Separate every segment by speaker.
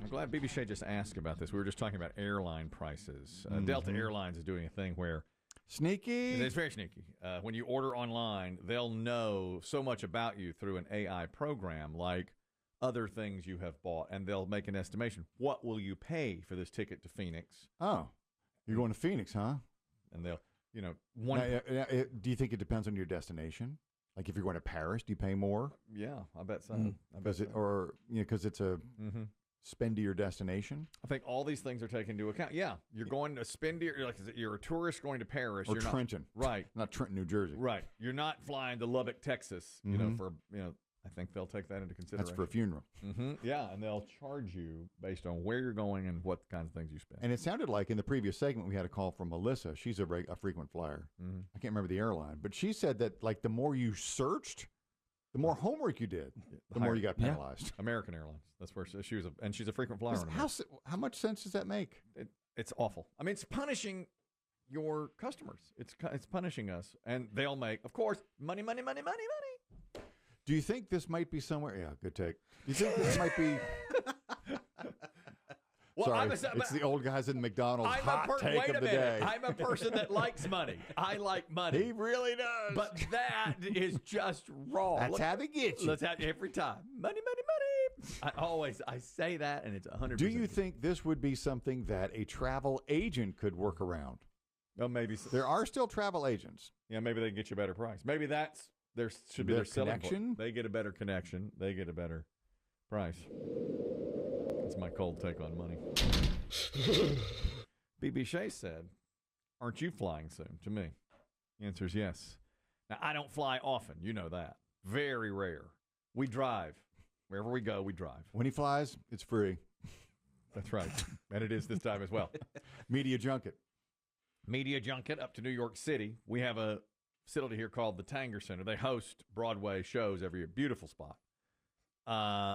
Speaker 1: I'm glad BB Shea just asked about this. We were just talking about airline prices. Delta Airlines is doing a thing where
Speaker 2: sneaky.
Speaker 1: It's very sneaky. When you order online, they'll know so much about you through an AI program, like other things you have bought, and they'll make an estimation. What will you pay for this ticket to Phoenix?
Speaker 2: Oh, you're going to Phoenix, huh?
Speaker 1: And they'll,
Speaker 2: do you think it depends on your destination? Like if you're going to Paris, do you pay more?
Speaker 1: Yeah, I bet so.
Speaker 2: Because it's a spendier destination.
Speaker 1: I think all these things are taken into account. Yeah, you're going to you're a tourist going to Paris.
Speaker 2: Or
Speaker 1: you're
Speaker 2: Trenton.
Speaker 1: Right.
Speaker 2: Not Trenton, New Jersey.
Speaker 1: Right. You're not flying to Lubbock, Texas, I think they'll take that into consideration.
Speaker 2: That's for a funeral.
Speaker 1: Yeah, and they'll charge you based on where you're going and what kinds of things you spend.
Speaker 2: And it sounded like in the previous segment we had a call from Melissa. She's a frequent flyer. I can't remember the airline, but she said that like the more you searched, the more homework you did, the more you got penalized.
Speaker 1: American Airlines. That's where she's a frequent flyer.
Speaker 2: How much sense does that make?
Speaker 1: It's awful. I mean, it's punishing your customers. It's punishing us, and they'll make, of course, money.
Speaker 2: Do you think this might be somewhere? Yeah, good take. Do you think this might be?
Speaker 1: Well,
Speaker 2: sorry, it's the old guys in McDonald's hot take of the day.
Speaker 1: I'm a person that likes money. I like money.
Speaker 2: He really does.
Speaker 1: But that is just wrong.
Speaker 2: That's how they get you.
Speaker 1: Let's have every time. Money. I say that, and it's 100%.
Speaker 2: Do you think this would be something that a travel agent could work around?
Speaker 1: Oh, maybe so.
Speaker 2: There are still travel agents.
Speaker 1: Yeah, maybe they can get you a better price. Maybe that's there should be their connection. They get a better connection. They get a better price. That's my cold take on money. BB Shea said, "Aren't you flying soon?" To me, the answer is yes. Now I don't fly often. You know that. Very rare. We drive. Wherever we go, we drive.
Speaker 2: When he flies, it's free.
Speaker 1: That's right, and it is this time as well.
Speaker 2: Media junket
Speaker 1: up to New York City. We have a facility here called the Tanger Center. They host Broadway shows every year. Beautiful spot.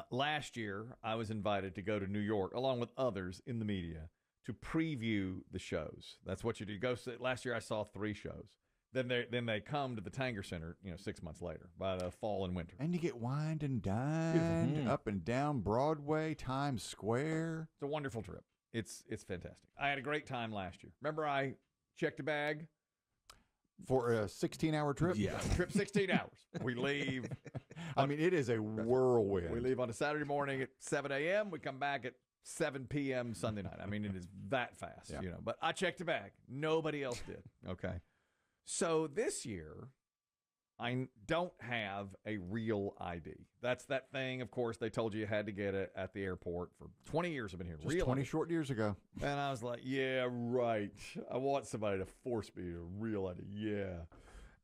Speaker 1: Last year, I was invited to go to New York, along with others in the media, to preview the shows. That's what you do. Last year, I saw 3 shows. Then they come to the Tanger Center, 6 months later, by the fall and winter.
Speaker 2: And you get wined and dined up and down Broadway, Times Square.
Speaker 1: It's a wonderful trip. It's fantastic. I had a great time last year. Remember, I checked a bag.
Speaker 2: For a 16-hour trip?
Speaker 1: Yeah, trip 16 hours. We leave.
Speaker 2: It is a whirlwind.
Speaker 1: We leave on a Saturday morning at 7 a.m. We come back at 7 p.m. Sunday night. It is that fast, But I checked a bag. Nobody else did, okay? So this year, I don't have a real ID. That's that thing, of course, they told you had to get it at the airport. For 20 years I've been here.
Speaker 2: Just 20 short years ago.
Speaker 1: And I was like, yeah, right. I want somebody to force me a real ID. Yeah.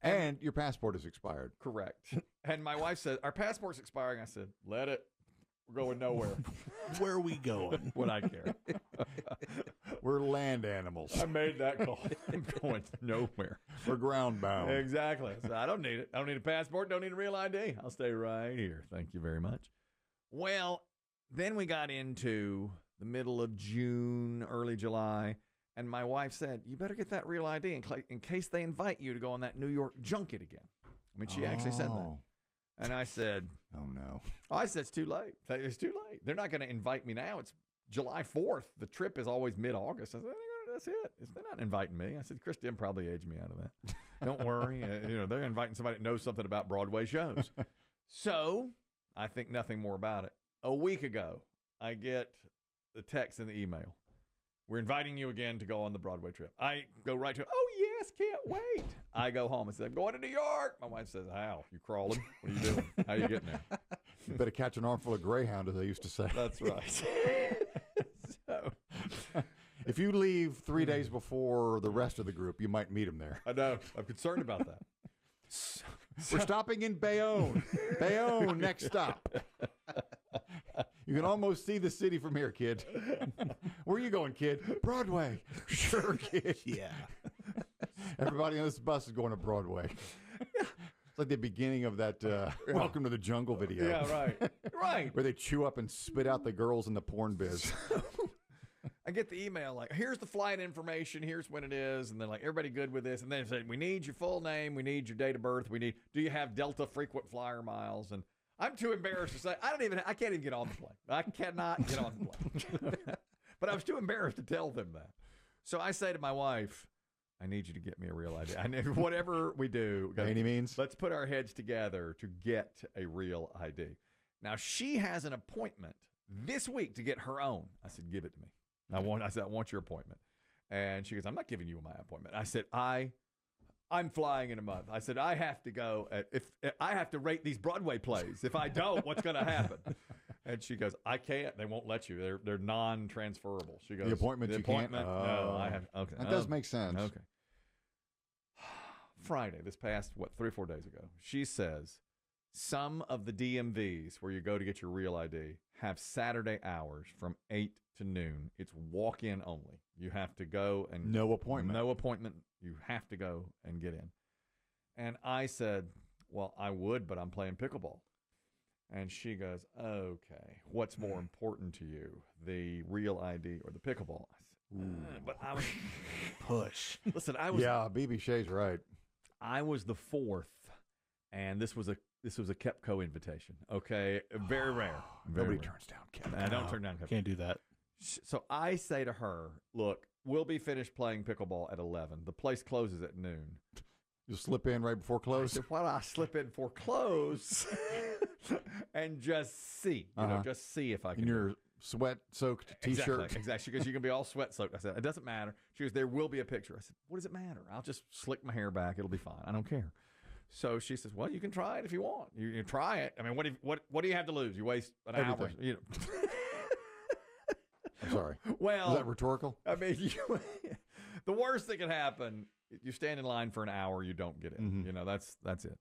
Speaker 2: And your passport is expired.
Speaker 1: Correct. And my wife said, our passport's expiring. I said, let it. We're going nowhere.
Speaker 3: Where are we going?
Speaker 1: Would I care?
Speaker 2: We're land animals.
Speaker 1: I made that call. I'm going nowhere.
Speaker 2: We're ground bound.
Speaker 1: Exactly. So I don't need it. I don't need a passport. Don't need a real ID. I'll stay right here. Thank you very much. Well, then we got into the middle of June, early July, and my wife said, you better get that real ID in case they invite you to go on that New York junket again. She actually said that. And I said,
Speaker 2: oh, no.
Speaker 1: I said, it's too late. It's too late. They're not going to invite me now. It's July 4th. The trip is always mid-August. I said, that's it. They're not inviting me. I said, Chris Demm probably aged me out of that. Don't worry. They're inviting somebody that knows something about Broadway shows. So I think nothing more about it. A week ago, I get the text and the email. We're inviting you again to go on the Broadway trip. I go right to, oh, yes, can't wait. I go home and say, I'm going to New York. My wife says, how? You crawling? What are you doing? How are you getting there?
Speaker 2: You better catch an armful of Greyhound, as they used to say.
Speaker 1: That's right. So,
Speaker 2: if you leave 3 days before the rest of the group, you might meet them there.
Speaker 1: I know. I'm concerned about that.
Speaker 2: We're stopping in Bayonne. Bayonne, next stop. You can almost see the city from here, kid. Where are you going, kid? Broadway. Sure, kid.
Speaker 3: Yeah.
Speaker 2: Everybody on this bus is going to Broadway. It's like the beginning of that Welcome to the Jungle video.
Speaker 1: Yeah, right. Right.
Speaker 2: Where they chew up and spit out the girls in the porn biz.
Speaker 1: I get the email like, here's the flight information, here's when it is, and then like, everybody good with this? And then they say, we need your full name, we need your date of birth, do you have Delta frequent flyer miles? And I'm too embarrassed to say. I can't even get on the plane. I cannot get on the plane. But I was too embarrassed to tell them that. So I say to my wife, I need you to get me a real ID. I need, whatever we do,
Speaker 2: By any means.
Speaker 1: let's put our heads together to get a real ID. Now, she has an appointment this week to get her own. I said, give it to me. I want your appointment. And she goes, I'm not giving you my appointment. I said, I'm flying in a month. I said, I have to go. If I have to rate these Broadway plays. If I don't, what's going to happen? And she goes, I can't. They won't let you. They're non-transferable. She goes,
Speaker 2: The appointment you can't?
Speaker 1: No, I have. Okay,
Speaker 2: That does make sense.
Speaker 1: Okay. Friday, this past 3 or 4 days ago, she says some of the DMVs where you go to get your real ID have Saturday hours from 8 to noon. It's walk-in only. You have to go and
Speaker 2: No appointment.
Speaker 1: No appointment. You have to go and get in. And I said, well, I would, but I'm playing pickleball. And she goes, okay, what's more important to you, the real ID or the pickleball? I said, but I was
Speaker 3: Push.
Speaker 1: listen. I was
Speaker 2: BB Shea's right.
Speaker 1: I was the fourth, and this was a Kepco invitation. Okay, very rare.
Speaker 2: Nobody turns down Kevin.
Speaker 1: I don't turn down Kepco.
Speaker 3: Can't do that.
Speaker 1: So I say to her, look, we'll be finished playing pickleball at 11. The place closes at noon.
Speaker 2: You'll slip in right before
Speaker 1: I
Speaker 2: close.
Speaker 1: said, why don't I slip in for close and just see, just see if I can.
Speaker 2: In your sweat-soaked T-shirt.
Speaker 1: Exactly. She goes, you can be all sweat soaked. I said, it doesn't matter. She goes, there will be a picture. I said, what does it matter? I'll just slick my hair back. It'll be fine. I don't care. So she says, well, you can try it if you want. You try it. I mean, what do you have to lose? You waste an hour.
Speaker 2: Everything. I'm sorry.
Speaker 1: Well,
Speaker 2: is that rhetorical?
Speaker 1: I mean, the worst that can happen, you stand in line for an hour, you don't get in.
Speaker 2: Mm-hmm.
Speaker 1: That's it.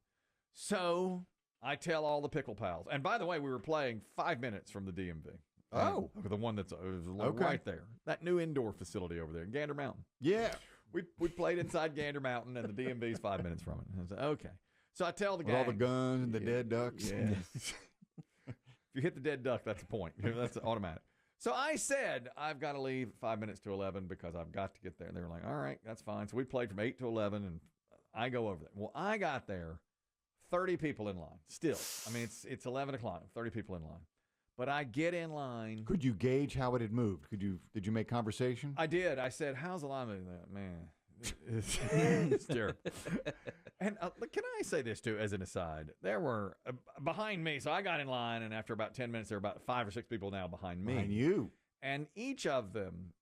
Speaker 1: So I tell all the pickle pals. And by the way, we were playing 5 minutes from the DMV.
Speaker 2: Oh.
Speaker 1: The one that's right there. That new indoor facility over there in Gander Mountain.
Speaker 2: Yeah.
Speaker 1: We played inside Gander Mountain, and the DMV's 5 minutes from it. And I said, okay. So I tell the
Speaker 2: With
Speaker 1: guy.
Speaker 2: all the guns and the dead ducks.
Speaker 1: Yes. If you hit the dead duck, that's a point. That's automatic. So I said, I've got to leave 5 minutes to 11 because I've got to get there. And they were like, all right, that's fine. So we played from 8 to 11, and I go over there. Well, I got there, 30 people in line. Still. I mean, it's 11 o'clock, 30 people in line. But I get in line.
Speaker 2: Could you gauge how it had moved? Did you make conversation?
Speaker 1: I did. I said, how's the line moving? Man, it's terrible. And can I say this, too, as an aside? There were, behind me, so I got in line, and after about 10 minutes, there were about 5 or 6 people now behind me.
Speaker 2: Behind you.
Speaker 1: And each of them,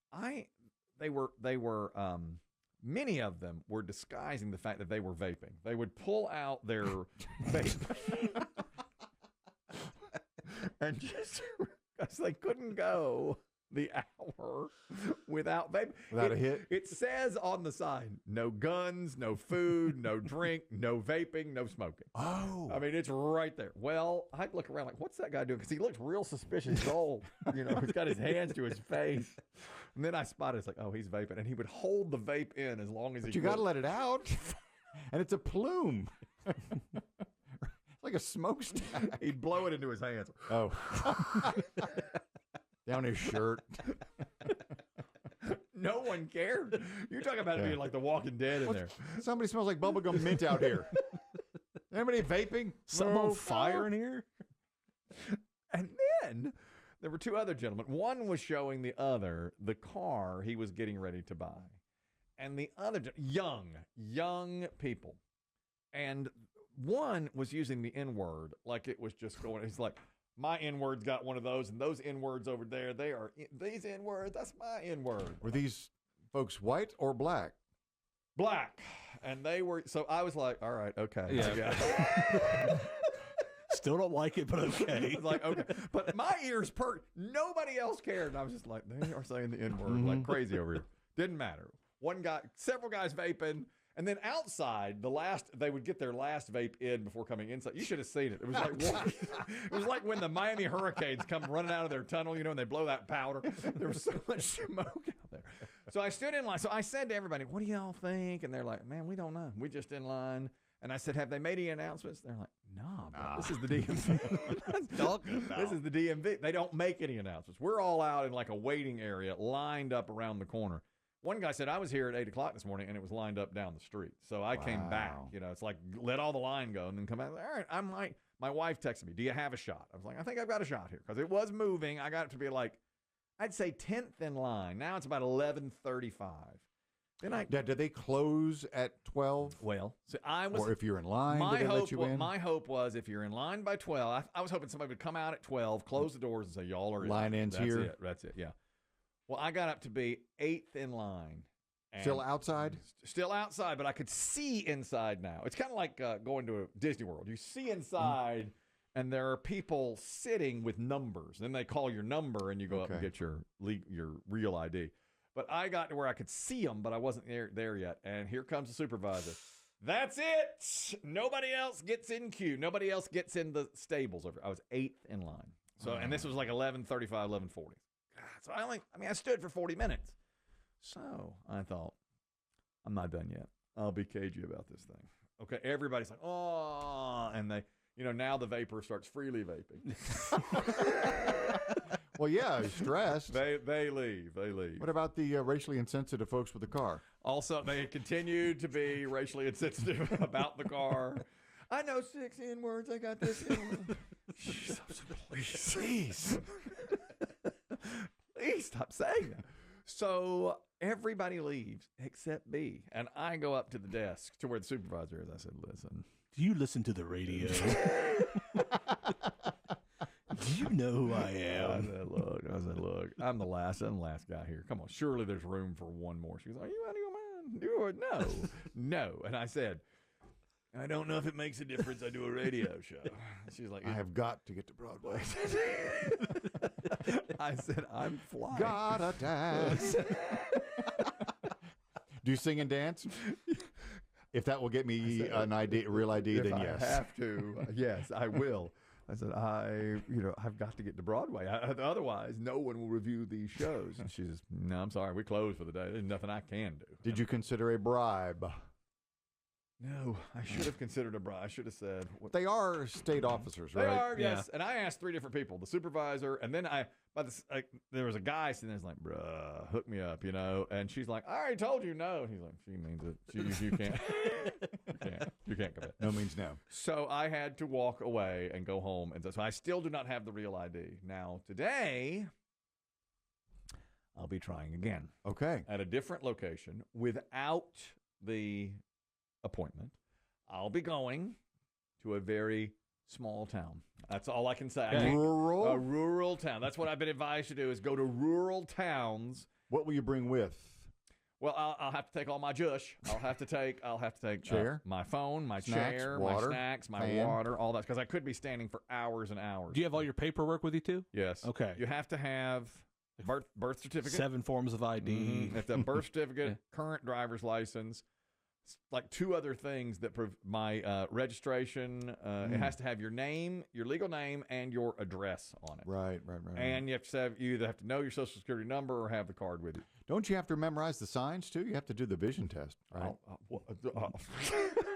Speaker 1: many of them were disguising the fact that they were vaping. They would pull out their vape. And just because they couldn't go the hour without vape.
Speaker 2: Without a hit?
Speaker 1: It says on the sign, no guns, no food, no drink, no vaping, no smoking.
Speaker 2: Oh.
Speaker 1: I mean, it's right there. Well, I'd look around like, what's that guy doing? Because he looks real suspicious. He's old. He's got his hands to his face. And then I spotted, it's like, oh, he's vaping. And he would hold the vape in as long as he could.
Speaker 2: You got to let it out. And it's a plume. Like a smokestack.
Speaker 1: He'd blow it into his hands.
Speaker 2: Oh. Down his shirt.
Speaker 1: No one cared. You're talking about it being like The Walking Dead in there.
Speaker 2: Somebody smells like bubblegum mint out here. Anybody vaping?
Speaker 3: Something on fire in here?
Speaker 1: And then there were 2 other gentlemen. One was showing the other the car he was getting ready to buy. And the other, young people. And one was using the N-word like it was just going, he's like, my N-word's got one of those, and those N-words over there, these N-words, that's my N-word.
Speaker 2: Were these folks white or black?
Speaker 1: Black. And they were, so I was like, all right, okay.
Speaker 3: Yeah. Still don't like it, but okay.
Speaker 1: I was like, okay. But my ears perked. Nobody else cared. And I was just like, they are saying the N-word like crazy over here. Didn't matter. One guy, several guys vaping. And then outside, they would get their last vape in before coming inside. You should have seen it. It was like it was like when the Miami Hurricanes come running out of their tunnel, and they blow that powder. There was so much smoke out there. So I stood in line. So I said to everybody, what do y'all think? And they're like, man, we don't know. We just in line. And I said, have they made any announcements? They're like, nah. This is the DMV. This is the DMV. They don't make any announcements. We're all out in like a waiting area lined up around the corner. One guy said, I was here at 8 o'clock this morning, and it was lined up down the street. So I came back. It's like, let all the line go and then come out. All right, My wife texted me, do you have a shot? I was like, I think I've got a shot here because it was moving. I got it to be like, I'd say 10th in line. Now it's about 11:35. Then
Speaker 2: Did they close at 12?
Speaker 1: Well, so I was.
Speaker 2: Or if you're in line, did they let you in?
Speaker 1: My hope was if you're in line by 12, I was hoping somebody would come out at 12, close the doors, and say, y'all are in.
Speaker 2: Line ends
Speaker 1: That's
Speaker 2: here.
Speaker 1: It. That's it. Yeah. Well, I got up to be 8th in line.
Speaker 2: Still outside?
Speaker 1: Still outside, but I could see inside now. It's kind of like going to a Disney World. You see inside, and there are people sitting with numbers. Then they call your number, and you go up and get your real ID. But I got to where I could see them, but I wasn't there yet. And here comes the supervisor. That's it. Nobody else gets in queue. Nobody else gets in the stables. I was 8th in line. So, and this was like 11:35, 11:40. So I stood for 40 minutes. So I thought, I'm not done yet. I'll be cagey about this thing. Okay, everybody's like, oh, and they, now the vapor starts freely vaping.
Speaker 2: Well, yeah, stressed.
Speaker 1: They leave.
Speaker 2: What about the racially insensitive folks with the car?
Speaker 1: Also, they continued to be racially insensitive about the car. I know 6 N-words. I got this. Please. Please stop saying that. So everybody leaves except B. And I go up to the desk to where the supervisor is. I said, listen.
Speaker 3: Do you listen to the radio? Do you know who I am?
Speaker 1: I said, look, I'm the last guy here. Come on, surely there's room for one more. She was like, you out of your mind? No. And I said, I don't know if it makes a difference. I do a radio show. She's like,
Speaker 2: I have got to get to Broadway.
Speaker 1: I said, I'm flying.
Speaker 2: Gotta dance. Do you sing and dance? If that will get me an ID, a real ID, then yes.
Speaker 1: If I have to, yes, I will. I said, I've got to get to Broadway. Otherwise, no one will review these shows. And she says, no, I'm sorry. We closed for the day. There's nothing I can do.
Speaker 2: Did you consider a bribe?
Speaker 1: No, I should have considered a bribe. I should have said.
Speaker 2: They are state officers, right?
Speaker 1: They are, yes. And I asked 3 different people, the supervisor, and then there was a guy sitting there like, bruh, hook me up, And she's like, I already told you no. And he's like, she means it. You can't. You can't commit.
Speaker 2: No means no.
Speaker 1: So I had to walk away and go home. And so I still do not have the real ID. Now, today, I'll be trying again.
Speaker 2: Okay.
Speaker 1: At a different location without the appointment. I'll be going to a very small town. That's all I can say.
Speaker 2: Rural?
Speaker 1: A rural town. That's what I've been advised to do is go to rural towns.
Speaker 2: What will you bring with?
Speaker 1: Well, I'll have to take all my jush. I'll have to take
Speaker 2: chair,
Speaker 1: my phone, my
Speaker 2: snacks,
Speaker 1: chair,
Speaker 2: water,
Speaker 1: my snacks, my
Speaker 2: fan.
Speaker 1: water, all that, because I could be standing for hours and hours.
Speaker 3: Do you have all your paperwork with you too?
Speaker 1: Yes.
Speaker 3: Okay.
Speaker 1: You have to have birth certificate,
Speaker 3: 7 forms of ID.
Speaker 1: Mm-hmm. If the birth certificate, current driver's license, like 2 other things that prove my registration. It has to have your name, your legal name, and your address on it.
Speaker 2: Right.
Speaker 1: And you either have to know your social security number or have the card with you.
Speaker 2: Don't you have to memorize the signs too? You have to do the vision test, right?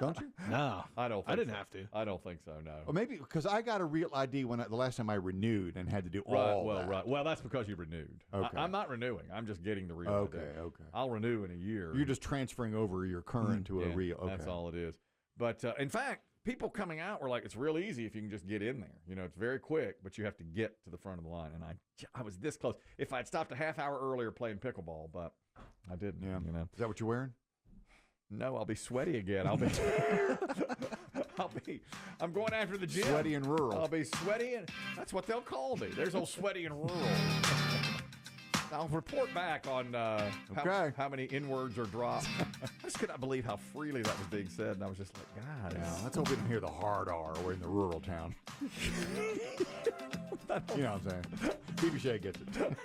Speaker 2: Don't you?
Speaker 3: No,
Speaker 1: I don't.
Speaker 3: I didn't have to.
Speaker 1: I don't think so. No.
Speaker 2: Well, maybe because I got a real ID the last time I renewed and had to do all that.
Speaker 1: Right. Well, that's because you renewed.
Speaker 2: Okay.
Speaker 1: I'm not renewing. I'm just getting the real ID.
Speaker 2: Okay.
Speaker 1: I'll renew in a year.
Speaker 2: You're just transferring over your current to a real. Okay.
Speaker 1: That's all it is. But in fact, people coming out were like, it's real easy if you can just get in there. It's very quick, but you have to get to the front of the line. And I was this close. If I'd stopped a half hour earlier playing pickleball, but I didn't.
Speaker 2: Yeah. Is that what you're wearing?
Speaker 1: No, I'll be sweaty again. I'm going after the gym.
Speaker 2: Sweaty and rural.
Speaker 1: I'll be sweaty, and that's what they'll call me. There's old sweaty and rural. I'll report back on how many N-words are dropped. I just could not believe how freely that was being said, and I was just like, God.
Speaker 2: Yeah, let's hope we didn't hear the hard R. We're in the rural town. You know what I'm saying? Phoebe Shea gets it.